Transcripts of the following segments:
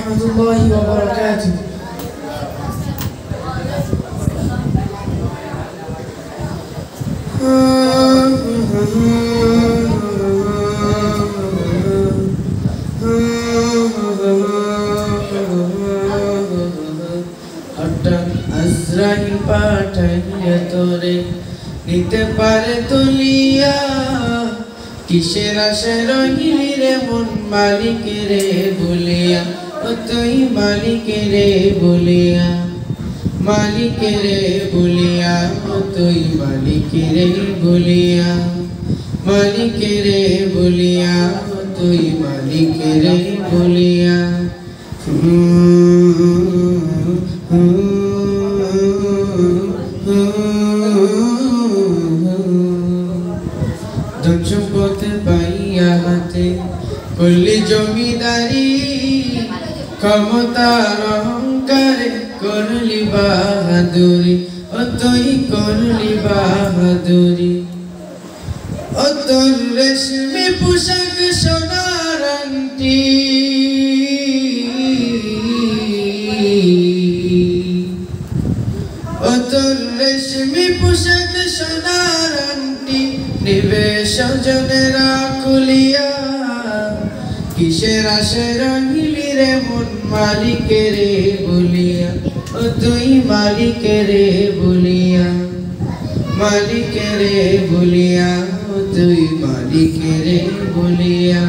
warahmatullahi wabarakatuh. আজরাইল পাঠাইয়া তোরে নিতে পারে তুলিয়া, কিসের আশায় রহিলি রে মন মালিকেরে বলিয়া, ও তুই মালিকেরে বলিয়া, মালিকেরে বলিয়া, ও তুই মালিকেরে বলিয়া, মালিকেরে বলিয়া, ও তুই মালিকেরে বলিয়া। ধন সম্পদ পাইয়া হাতে করলি জমিদারি, ক্ষমতার অহংকারে করলি বাহাদুরি, ও তুই করলি বাহাদুরি। ও তোর রেশমি পোশাক সোনার আংটি, ও তোর রেশমি পোশাক সোনার আংটি নিবে স্বজনেরা খুলিয়া, কিসের আশায় রহিলি রে মন মালিকেরে বলিয়া, ও তুই মালিকেরে বলিয়া, মালিকেরে বলিয়া, ও তুই মালিকেরে বলিয়া,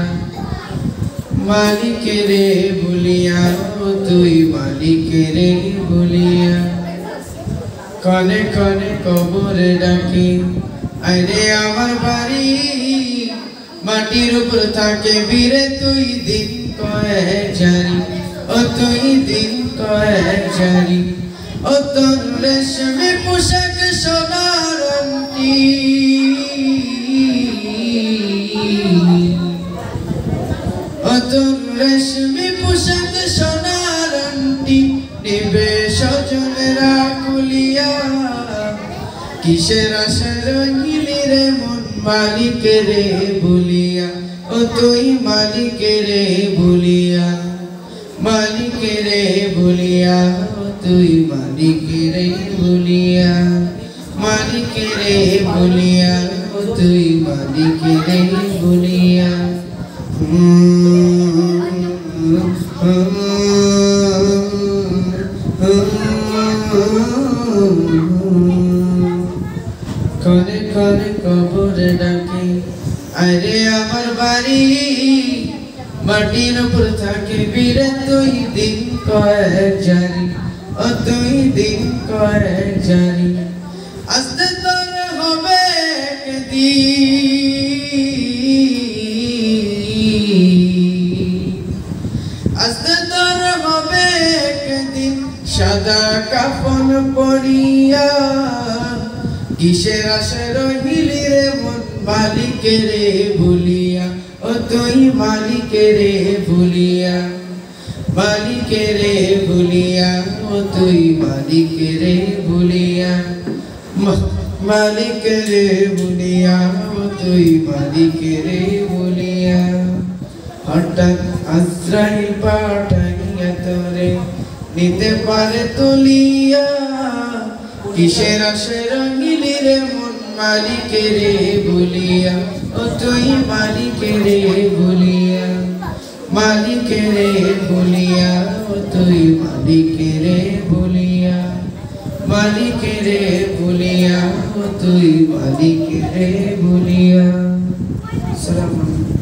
মালিকেরে বলিয়া, ও তুই মালিকেরে বলিয়া। কনে কনে কবরে ডাকি আরে আমার বাড়ি, মাটির উপর থাকে বীরে তুই দিন কয়েক জারি, ও তুই দিন কয়েক জারি। ও তোর রেশমি পোশাক সোনার আংটি, ও তোর রেশমি পোশাক সোনার আংটি নিবে স্বজনেরা খুলিয়া, কিসের আশায় রহিলি রে মন মালিকেরে বলিয়া, ও তুই মালিকেরে বলিয়া, মালিকেরে বলিয়া, ও তুই মালিকেরে বলিয়া, মালিকেরে বলিয়া, ও তুই মালিকেরে বলিয়া। কনে কনে কবরে ডাকে আরে আমার বাড়ি, মাটির উপর থাকে বীরে তুই দিন কয়েক জারি, ও তুই দিন কয়েক জারি। আস্তে তোর হবে একদিন, আস্তে তোর হবে একদিন সাদা কাফন পরিয়া, কিসের আশায় রহিলি রে মন মালিকেরে বলিয়া, ও তুই মালিকেরে বলিয়া, মালিকেরে বলিয়া, ও তুই মালিকেরে বলিয়া, মালিকেরে বলিয়া, ও তুই মালিকেরে বলিয়া। হঠাৎ আজরাইল পাঠাইয়া তোরে নিতে পারে তুলিয়া, কিসের আশায় রহিলি রে মন মালিকেরে বলিয়া, ও তুই মালিকেরে বলিয়া, মালিকেরে বলিয়া, ও তুই মালিকেরে বলিয়া, মালিকেরে বলিয়া, ও তুই মালিকেরে বলিয়া। আসসালামু আলাইকুম।